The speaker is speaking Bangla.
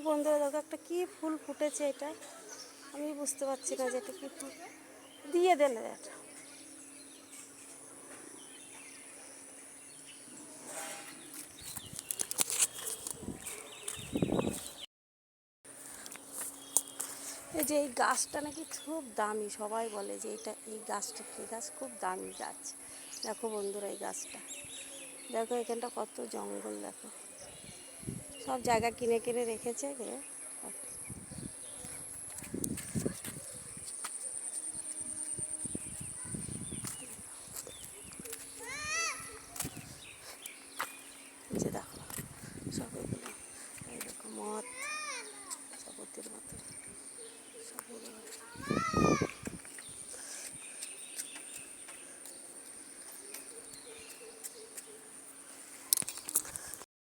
বন্ধুরা দেখো একটা কি ফুল ফুটেছে, এটা আমি বুঝতে পারছি না যে এটা কি ফুল। দিয়ে দিলে এটা এই যে এই গাছটা নাকি খুব দামি, সবাই বলে যে এটা এই গাছটা কি গাছ, খুব দামি গাছ। দেখো বন্ধুরা এই গাছটা দেখো, এখানটা কত জঙ্গল, দেখো সব জায়গা কিনে কিনে রেখেছে। যে দেখো সব